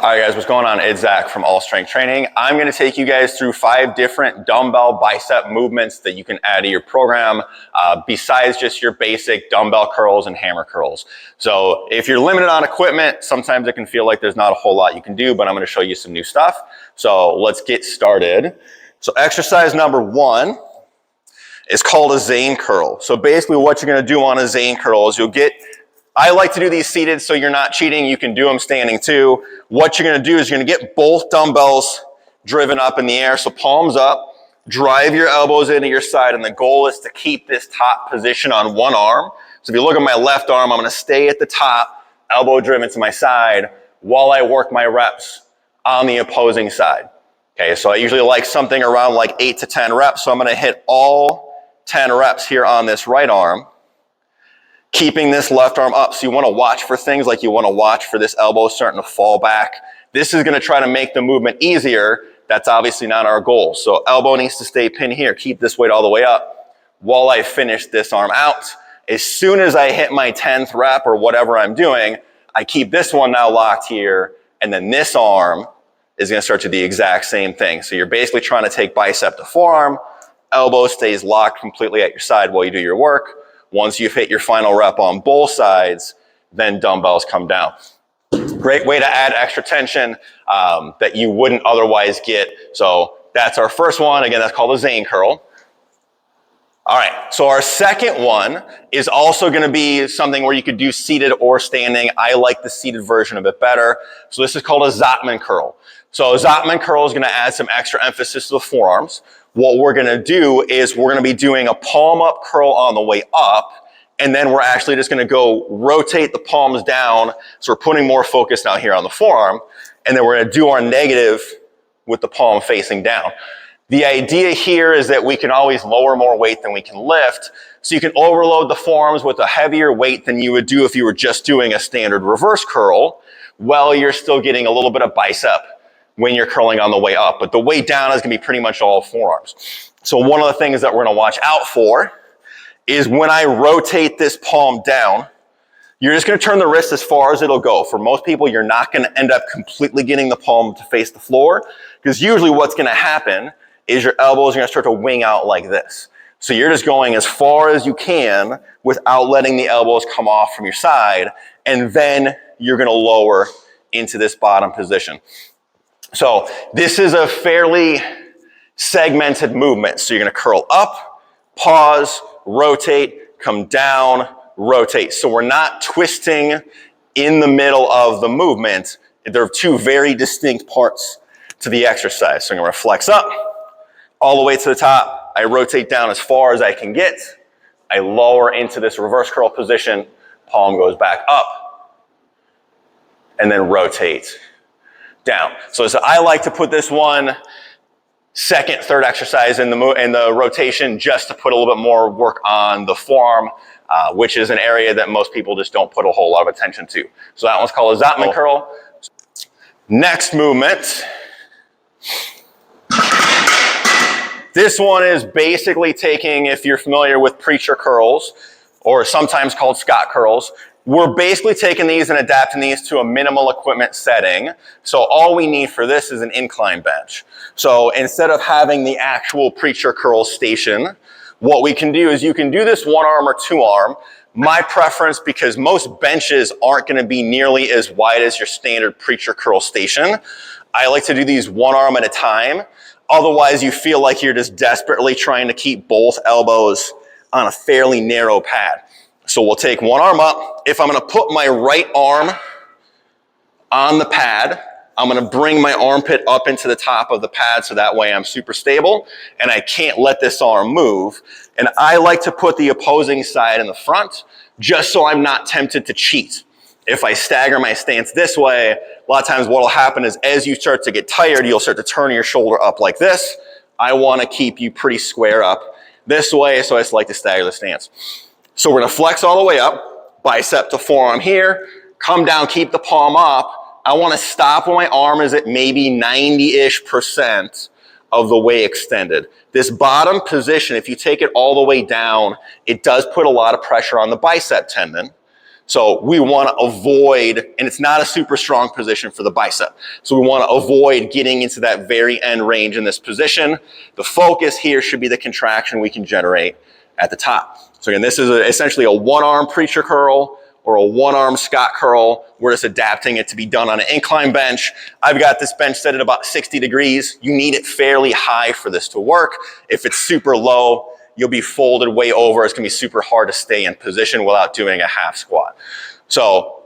All right, guys, what's going on? It's Zach from All Strength Training. I'm going to take you guys through 5 different dumbbell bicep movements that you can add to your program besides just your basic dumbbell curls and hammer curls. So if you're limited on equipment, sometimes it can feel like there's not a whole lot you can do, but I'm going to show you some new stuff. So let's get started. So exercise number 1 is called a Zane Curl. So basically what you're going to do on a Zane Curl is I like to do these seated so you're not cheating. You can do them standing too. What you're going to do is you're going to get both dumbbells driven up in the air. So palms up, drive your elbows into your side, and the goal is to keep this top position on one arm. So if you look at my left arm, I'm going to stay at the top, elbow driven to my side while I work my reps on the opposing side. Okay, so I usually like something around like 8 to 10 reps. So I'm going to hit all 10 reps here on this right arm, keeping this left arm up. So you want to watch for things like you want to watch for this elbow starting to fall back. This is going to try to make the movement easier. That's obviously not our goal. So elbow needs to stay pinned here. Keep this weight all the way up while I finish this arm out. As soon as I hit my 10th rep or whatever I'm doing, I keep this one now locked here, and then this arm is going to start to do the exact same thing. So you're basically trying to take bicep to forearm. Elbow stays locked completely at your side while you do your work. Once you've hit your final rep on both sides, then dumbbells come down. Great way to add extra tension that you wouldn't otherwise get. So that's our first one. Again, that's called a Zane Curl. All right, so our second one is also going to be something where you could do seated or standing. I like the seated version a bit better. So this is called a Zottman Curl. So a Zottman Curl is going to add some extra emphasis to the forearms. What we're going to do is we're going to be doing a palm up curl on the way up, and then we're actually just going to go rotate the palms down. So we're putting more focus now here on the forearm, and then we're going to do our negative with the palm facing down. The idea here is that we can always lower more weight than we can lift. So you can overload the forearms with a heavier weight than you would do if you were just doing a standard reverse curl, while you're still getting a little bit of bicep when you're curling on the way up. But the way down is going to be pretty much all forearms. So one of the things that we're going to watch out for is when I rotate this palm down, you're just going to turn the wrist as far as it'll go. For most people, you're not going to end up completely getting the palm to face the floor, because usually what's going to happen is your elbows are going to start to wing out like this. So you're just going as far as you can without letting the elbows come off from your side, and then you're going to lower into this bottom position. So this is a fairly segmented movement. So you're going to curl up, pause, rotate, come down, rotate. So we're not twisting in the middle of the movement. There are 2 very distinct parts to the exercise. So I'm going to flex up all the way to the top. I rotate down as far as I can get. I lower into this reverse curl position. Palm goes back up, and then rotate down. So I like to put this one second, third exercise in the rotation, just to put a little bit more work on the forearm, which is an area that most people just don't put a whole lot of attention to. So that one's called a Zottman Curl. Next movement. This one is basically taking, if you're familiar with preacher curls, or sometimes called Scott curls, we're basically taking these and adapting these to a minimal equipment setting. So all we need for this is an incline bench. So instead of having the actual preacher curl station, what we can do is you can do this 1 arm or 2 arm. My preference, because most benches aren't going to be nearly as wide as your standard preacher curl station, I like to do these 1 arm at a time. Otherwise, you feel like you're just desperately trying to keep both elbows on a fairly narrow pad. So we'll take 1 arm up. If I'm going to put my right arm on the pad, I'm going to bring my armpit up into the top of the pad, so that way I'm super stable and I can't let this arm move. And I like to put the opposing side in the front, just so I'm not tempted to cheat. If I stagger my stance this way, a lot of times what will happen is as you start to get tired, you'll start to turn your shoulder up like this. I want to keep you pretty square up this way, so I just like to stagger the stance. So we're going to flex all the way up, bicep to forearm here, come down, keep the palm up. I want to stop when my arm is at maybe 90-ish% of the way extended. This bottom position, if you take it all the way down, it does put a lot of pressure on the bicep tendon. So we want to avoid, and it's not a super strong position for the bicep. So we want to avoid getting into that very end range in this position. The focus here should be the contraction we can generate at the top. So again, this is essentially a one-arm preacher curl or a one-arm Scott curl. We're just adapting it to be done on an incline bench. I've got this bench set at about 60 degrees. You need it fairly high for this to work. If it's super low, you'll be folded way over. It's gonna be super hard to stay in position without doing a half squat. So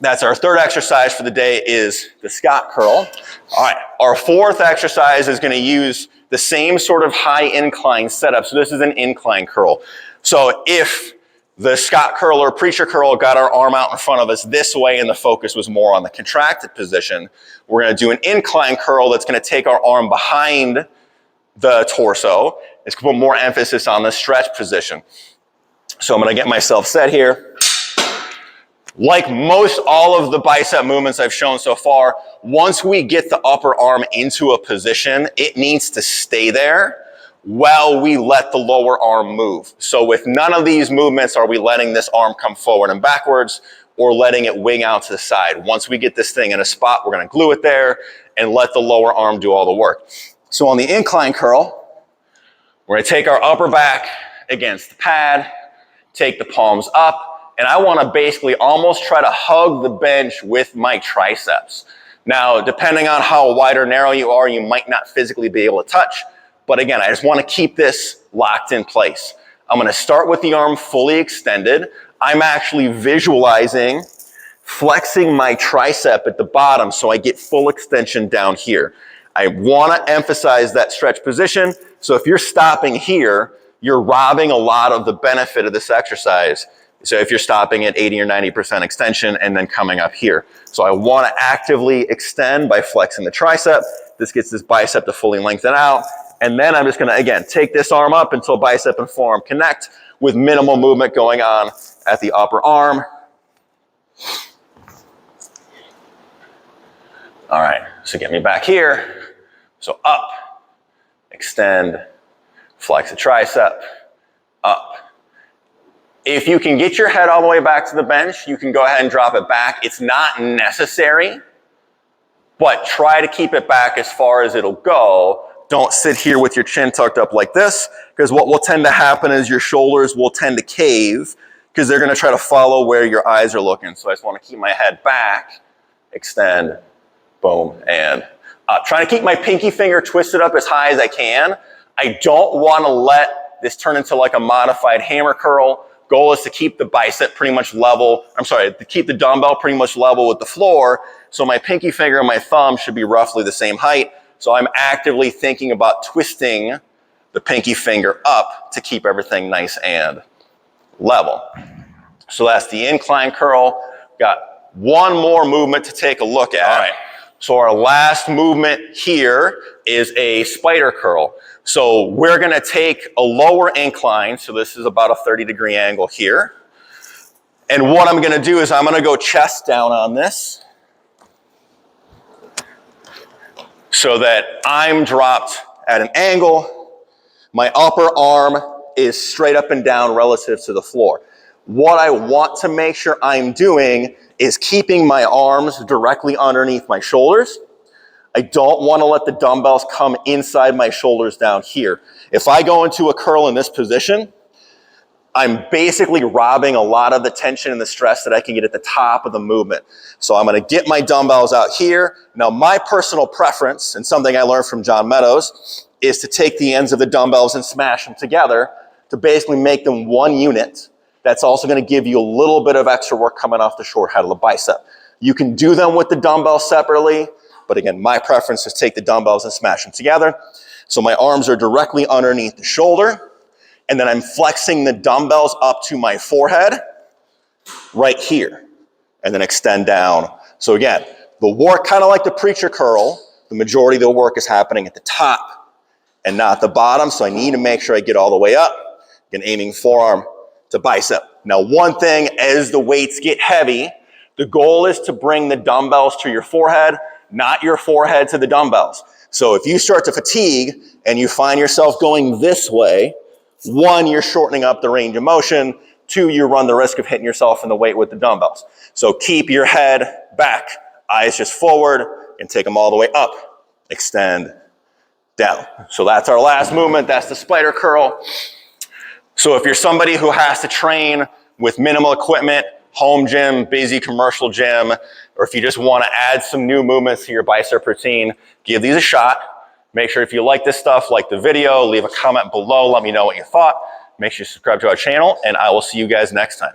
that's our third exercise for the day, is the Scott curl. All right, our fourth exercise is gonna use the same sort of high incline setup. So this is an incline curl. So if the Scott curl or preacher curl got our arm out in front of us this way and the focus was more on the contracted position, we're gonna do an incline curl that's gonna take our arm behind the torso. It's gonna put more emphasis on the stretch position. So I'm gonna get myself set here. Like most all of the bicep movements I've shown so far, once we get the upper arm into a position, it needs to stay there while we let the lower arm move. So with none of these movements are we letting this arm come forward and backwards or letting it wing out to the side. Once we get this thing in a spot, we're gonna glue it there and let the lower arm do all the work. So on the incline curl, we're gonna take our upper back against the pad, take the palms up, and I wanna basically almost try to hug the bench with my triceps. Now, depending on how wide or narrow you are, you might not physically be able to touch, but again, I just wanna keep this locked in place. I'm gonna start with the arm fully extended. I'm actually visualizing flexing my tricep at the bottom so I get full extension down here. I wanna emphasize that stretch position. So if you're stopping here, you're robbing a lot of the benefit of this exercise. So if you're stopping at 80 or 90% extension and then coming up here. So I wanna actively extend by flexing the tricep. This gets this bicep to fully lengthen out. And then I'm just gonna, again, take this arm up until bicep and forearm connect with minimal movement going on at the upper arm. All right, so get me back here. So up, extend, flex the tricep, up. If you can get your head all the way back to the bench, you can go ahead and drop it back. It's not necessary, but try to keep it back as far as it'll go. Don't sit here with your chin tucked up like this, because what will tend to happen is your shoulders will tend to cave because they're gonna try to follow where your eyes are looking. So I just wanna keep my head back, extend, boom, and up. Trying to keep my pinky finger twisted up as high as I can. I don't wanna let this turn into like a modified hammer curl. Goal is to keep the bicep pretty much level, to keep the dumbbell pretty much level with the floor. So my pinky finger and my thumb should be roughly the same height. So I'm actively thinking about twisting the pinky finger up to keep everything nice and level. So that's the incline curl. Got one more movement to take a look at. All right. So our last movement here is a spider curl. So we're gonna take a lower incline. So this is about a 30-degree angle here. And what I'm gonna do is I'm gonna go chest down on this so that I'm dropped at an angle. My upper arm is straight up and down relative to the floor. What I want to make sure I'm doing is keeping my arms directly underneath my shoulders. I don't want to let the dumbbells come inside my shoulders down here. If I go into a curl in this position, I'm basically robbing a lot of the tension and the stress that I can get at the top of the movement. So I'm going to get my dumbbells out here. Now, my personal preference, and something I learned from John Meadows, is to take the ends of the dumbbells and smash them together to basically make them one unit. That's also going to give you a little bit of extra work coming off the short head of the bicep. You can do them with the dumbbells separately, but again, my preference is take the dumbbells and smash them together. So my arms are directly underneath the shoulder, and then I'm flexing the dumbbells up to my forehead right here, and then extend down. So again, the work, kind of like the preacher curl, the majority of the work is happening at the top and not the bottom, so I need to make sure I get all the way up. Again, aiming forearm to bicep. Now, one thing, as the weights get heavy, the goal is to bring the dumbbells to your forehead, not your forehead to the dumbbells. So if you start to fatigue and you find yourself going this way, one, you're shortening up the range of motion. Two, you run the risk of hitting yourself in the weight with the dumbbells. So keep your head back, eyes just forward, and take them all the way up. Extend, down. So that's our last movement. That's the spider curl. So if you're somebody who has to train with minimal equipment, home gym, busy commercial gym, or if you just want to add some new movements to your bicep routine, give these a shot. Make sure if you like this stuff, like the video, leave a comment below, let me know what you thought. Make sure you subscribe to our channel, and I will see you guys next time.